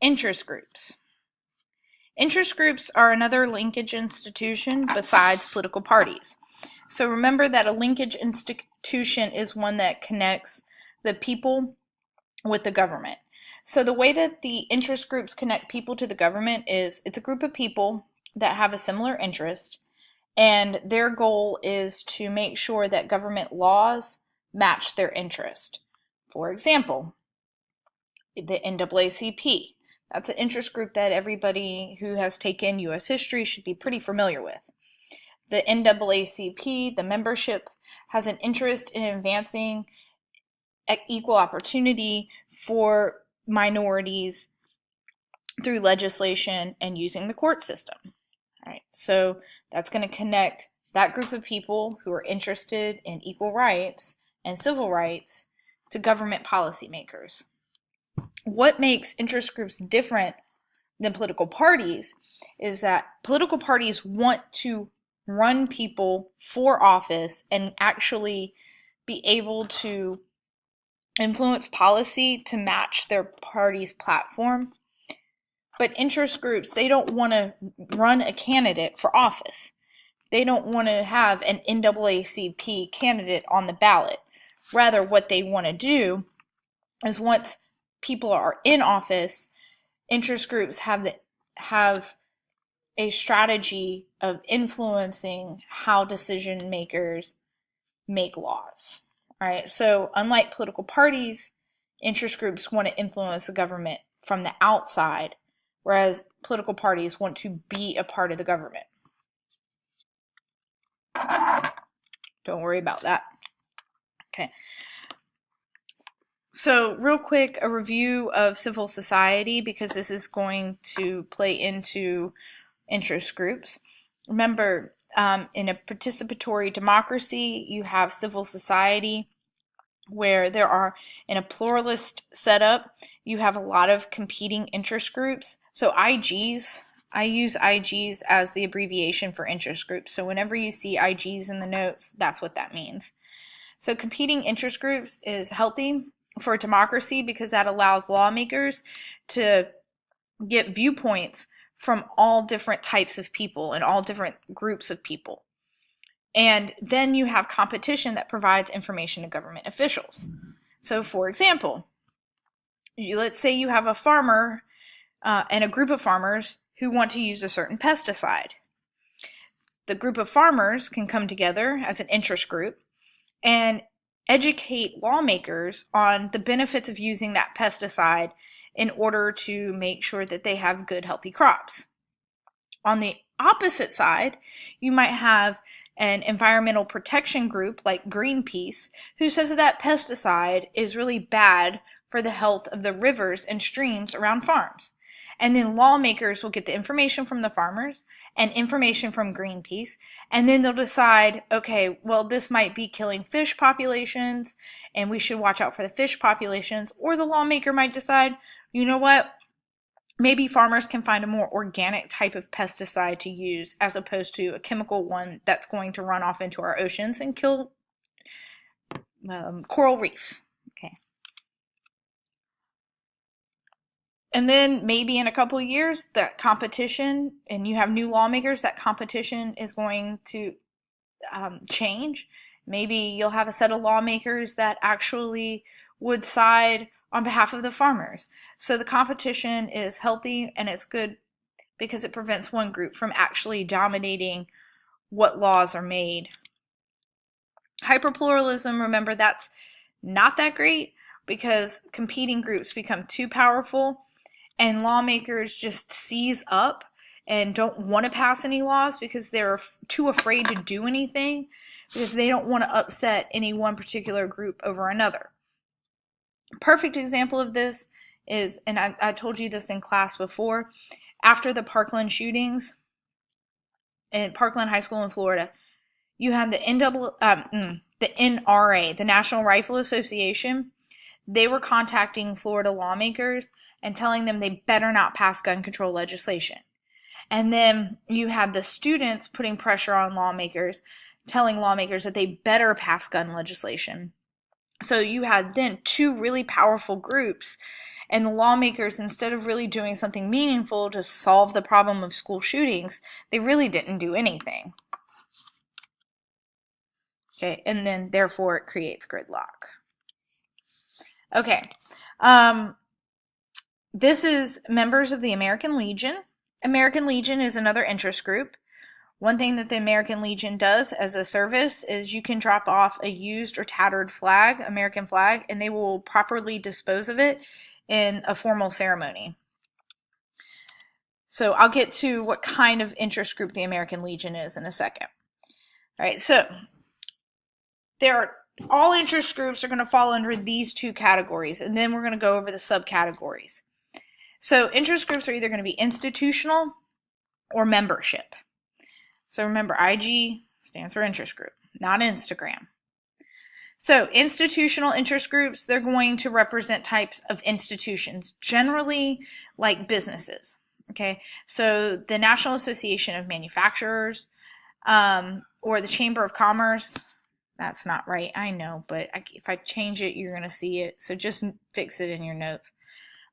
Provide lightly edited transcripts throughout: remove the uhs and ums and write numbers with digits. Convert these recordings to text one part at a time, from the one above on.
Interest groups. Interest groups are another linkage institution besides political parties. So remember that a linkage institution is one that connects the people with the government. So the way that the interest groups connect people to the government is it's a group of people that have a similar interest, and their goal is to make sure that government laws match their interest. For example, the NAACP. That's an interest group that everybody who has taken U.S. history should be pretty familiar with. The NAACP, the membership, has an interest in advancing equal opportunity for minorities through legislation and using the court system. All right, so that's going to connect that group of people who are interested in equal rights and civil rights to government policymakers. What makes interest groups different than political parties is that political parties want to run people for office and actually be able to influence policy to match their party's platform. But interest groups, they don't want to run a candidate for office. They don't want to have an NAACP candidate on the ballot. Rather, what they want to do is once people are in office, interest groups have a strategy of influencing how decision makers make laws. All right, so unlike political parties, interest groups want to influence the government from the outside, whereas political parties want to be a part of the government. Don't worry about that. Okay. So real quick, a review of civil society, because this is going to play into interest groups. Remember, in a participatory democracy, you have civil society where there are, in a pluralist setup, you have a lot of competing interest groups. So IGs, I use IGs as the abbreviation for interest groups. So whenever you see IGs in the notes, that's what that means. So competing interest groups is healthy for democracy because that allows lawmakers to get viewpoints from all different types of people and all different groups of people. And then you have competition that provides information to government officials. So for example, let's say you have a farmer and a group of farmers who want to use a certain pesticide. The group of farmers can come together as an interest group and educate lawmakers on the benefits of using that pesticide in order to make sure that they have good, healthy crops. On the opposite side, you might have an environmental protection group like Greenpeace who says that pesticide is really bad for the health of the rivers and streams around farms. And then lawmakers will get the information from the farmers and information from Greenpeace, and then they'll decide, okay, well, this might be killing fish populations, and we should watch out for the fish populations. Or the lawmaker might decide, you know what, maybe farmers can find a more organic type of pesticide to use as opposed to a chemical one that's going to run off into our oceans and kill coral reefs. Okay. And then maybe in a couple of years, that competition, and you have new lawmakers, that competition is going to change. Maybe you'll have a set of lawmakers that actually would side on behalf of the farmers. So the competition is healthy and it's good because it prevents one group from actually dominating what laws are made. Hyperpluralism, remember, that's not that great because competing groups become too powerful and lawmakers just seize up and don't want to pass any laws because they're too afraid to do anything because they don't want to upset any one particular group over another. Perfect example of this is, and I told you this in class before, after the Parkland shootings at Parkland High School in Florida, you had the NRA, the National Rifle Association. They were contacting Florida lawmakers and telling them they better not pass gun control legislation. And then you had the students putting pressure on lawmakers, telling lawmakers that they better pass gun legislation. So you had then two really powerful groups, and the lawmakers, instead of really doing something meaningful to solve the problem of school shootings, they really didn't do anything. Okay, and then therefore it creates gridlock. Okay, this is members of the American Legion. American Legion is another interest group. One thing that the American Legion does as a service is you can drop off a used or tattered flag, American flag, and they will properly dispose of it in a formal ceremony. So I'll get to what kind of interest group the American Legion is in a second. All right, so all interest groups are going to fall under these two categories, and then we're going to go over the subcategories. So interest groups are either going to be institutional or membership. So remember, IG stands for interest group, not Instagram. So institutional interest groups, they're going to represent types of institutions, generally like businesses. Okay, so the National Association of Manufacturers or the Chamber of Commerce, that's not right, I know, but if I change it, you're going to see it. So just fix it in your notes.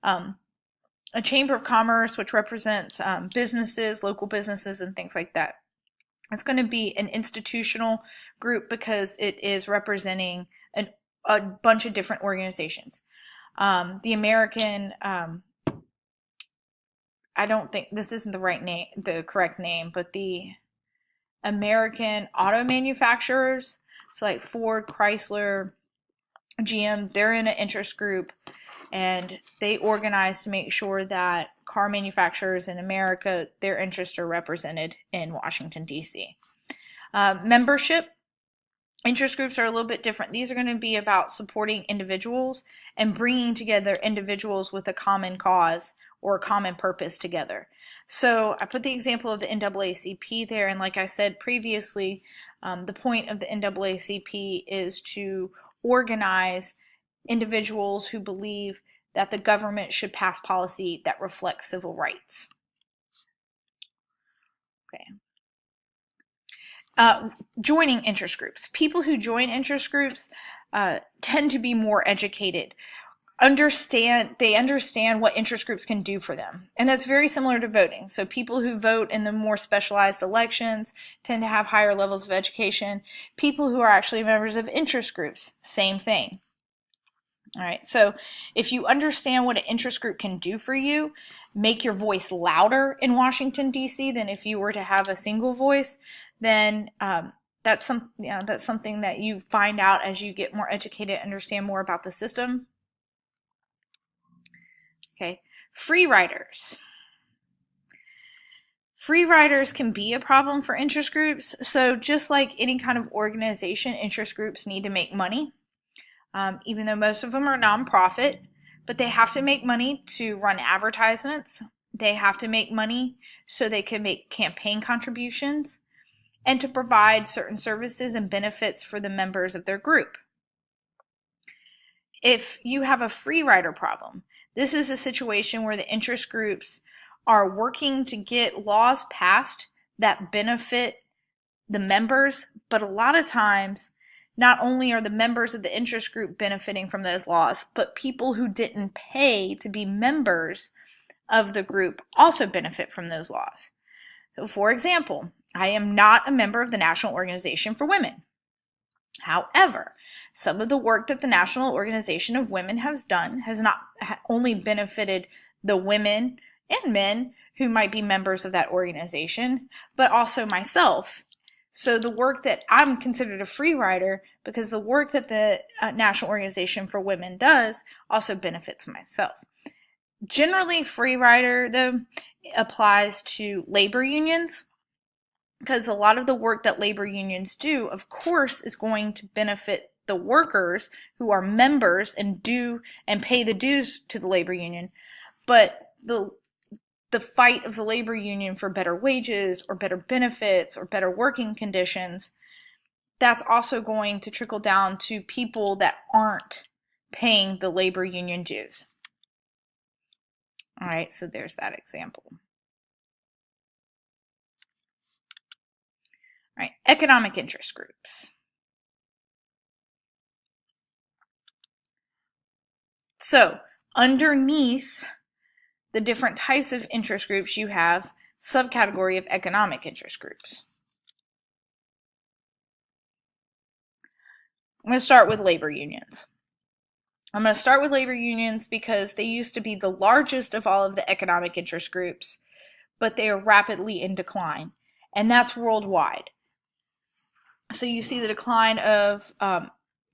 A Chamber of Commerce, which represents businesses, local businesses, and things like that. It's going to be an institutional group because it is representing a bunch of different organizations. The American, I don't think this isn't the right name, the correct name, but the American auto manufacturers, so like Ford, Chrysler, GM, they're in an interest group, and they organize to make sure that car manufacturers in America, their interests are represented in Washington, D.C. Membership interest groups are a little bit different. These are going to be about supporting individuals and bringing together individuals with a common cause or a common purpose together. So I put the example of the NAACP there, and like I said previously, the point of the NAACP is to organize individuals who believe that the government should pass policy that reflects civil rights. Okay. Joining interest groups. People who join interest groups tend to be more educated. They understand what interest groups can do for them. And that's very similar to voting. So people who vote in the more specialized elections tend to have higher levels of education. People who are actually members of interest groups, same thing. All right, so if you understand what an interest group can do for you, make your voice louder in Washington, D.C. than if you were to have a single voice, then that's something that you find out as you get more educated, understand more about the system. Okay, free riders. Free riders can be a problem for interest groups. So just like any kind of organization, interest groups need to make money. Even though most of them are nonprofit, but they have to make money to run advertisements. They have to make money so they can make campaign contributions and to provide certain services and benefits for the members of their group. If you have a free rider problem, this is a situation where the interest groups are working to get laws passed that benefit the members, but a lot of times not only are the members of the interest group benefiting from those laws, but people who didn't pay to be members of the group also benefit from those laws. So for example, I am not a member of the National Organization for Women. However, some of the work that the National Organization of Women has done has not only benefited the women and men who might be members of that organization, but also myself. So the work that I'm considered a free rider because the work that the National Organization for Women does also benefits myself. Generally, free rider, though, applies to labor unions because a lot of the work that labor unions do, of course, is going to benefit the workers who are members and pay the dues to the labor union. But the fight of the labor union for better wages or better benefits or better working conditions, that's also going to trickle down to people that aren't paying the labor union dues. All right, so there's that example. All right, economic interest groups. So underneath the different types of interest groups, you have subcategory of economic interest groups. I'm going to start with labor unions. I'm going to start with labor unions because they used to be the largest of all of the economic interest groups, but they are rapidly in decline, and that's worldwide. So you see the decline of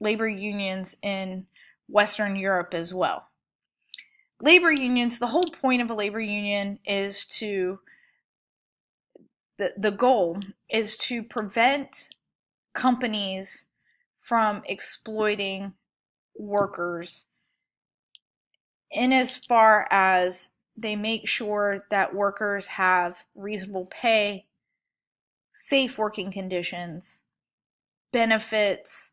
labor unions in Western Europe as well. Labor unions, the whole point of a labor union is to, the goal is to prevent companies from exploiting workers in as far as they make sure that workers have reasonable pay, safe working conditions, benefits,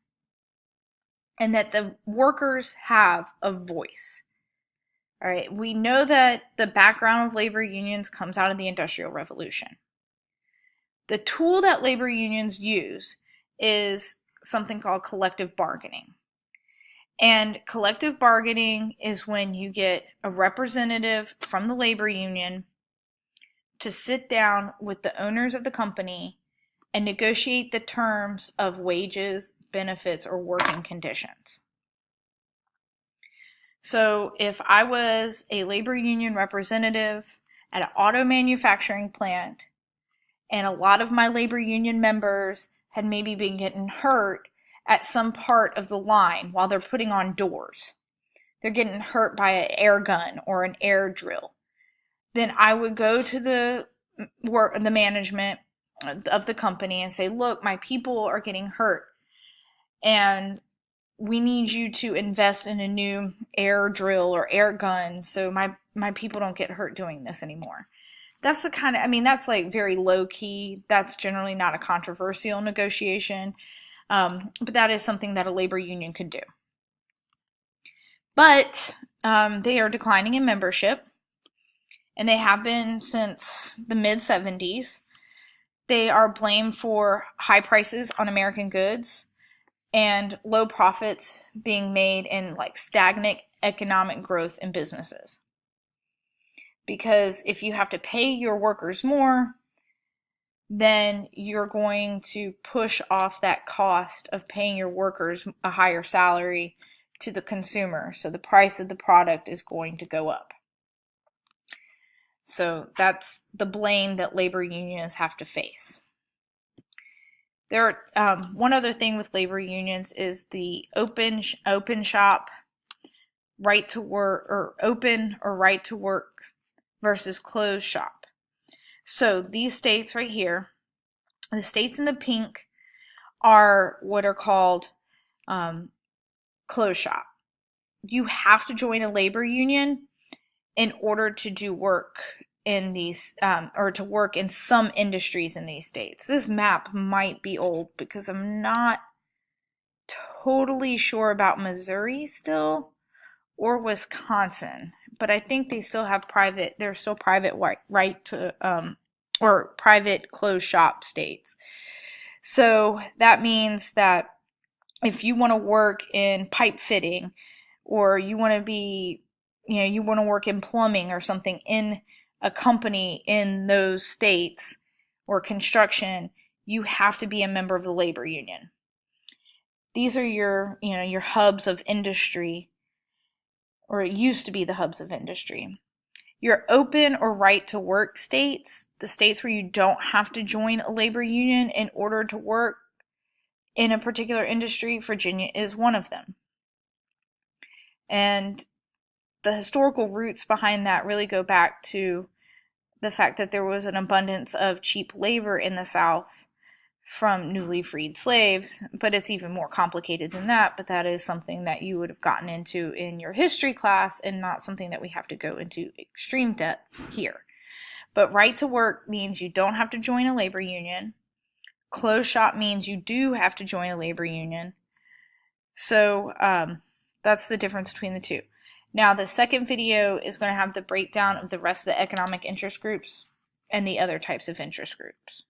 and that the workers have a voice. All right, we know that the background of labor unions comes out of the Industrial Revolution. The tool that labor unions use is something called collective bargaining. And collective bargaining is when you get a representative from the labor union to sit down with the owners of the company and negotiate the terms of wages, benefits, or working conditions. So if I was a labor union representative at an auto manufacturing plant and a lot of my labor union members had maybe been getting hurt at some part of the line while they're putting on doors, they're getting hurt by an air gun or an air drill, then I would go to the management of the company and say, look, my people are getting hurt and we need you to invest in a new air drill or air gun so my people don't get hurt doing this anymore. That's the kind of, that's like very low key. That's generally not a controversial negotiation, but that is something that a labor union could do. But they are declining in membership, and they have been since the mid-70s. They are blamed for high prices on American goods and low profits being made in like stagnant economic growth in businesses. Because if you have to pay your workers more, then you're going to push off that cost of paying your workers a higher salary to the consumer. So the price of the product is going to go up. So that's the blame that labor unions have to face. There, one other thing with labor unions is the open shop, right to work, or open or right to work versus closed shop. So these states right here, the states in the pink are what are called closed shop. You have to join a labor union in order to do work in these, or to work in some industries in these states. This map might be old because I'm not totally sure about Missouri still or Wisconsin, but I think they still have private, they're still private right to, or private closed shop states. So that means that if you want to work in pipe fitting, or you want to be, you want to work in plumbing or something in a company in those states or construction, you have to be a member of the labor union. These are your, your hubs of industry, or it used to be the hubs of industry. Your open or right to work states, the states where you don't have to join a labor union in order to work in a particular industry, Virginia is one of them. And the historical roots behind that really go back to the fact that there was an abundance of cheap labor in the South from newly freed slaves, but it's even more complicated than that, but that is something that you would have gotten into in your history class and not something that we have to go into extreme depth here. But right to work means you don't have to join a labor union. Closed shop means you do have to join a labor union. So that's the difference between the two. Now, the second video is going to have the breakdown of the rest of the economic interest groups and the other types of interest groups.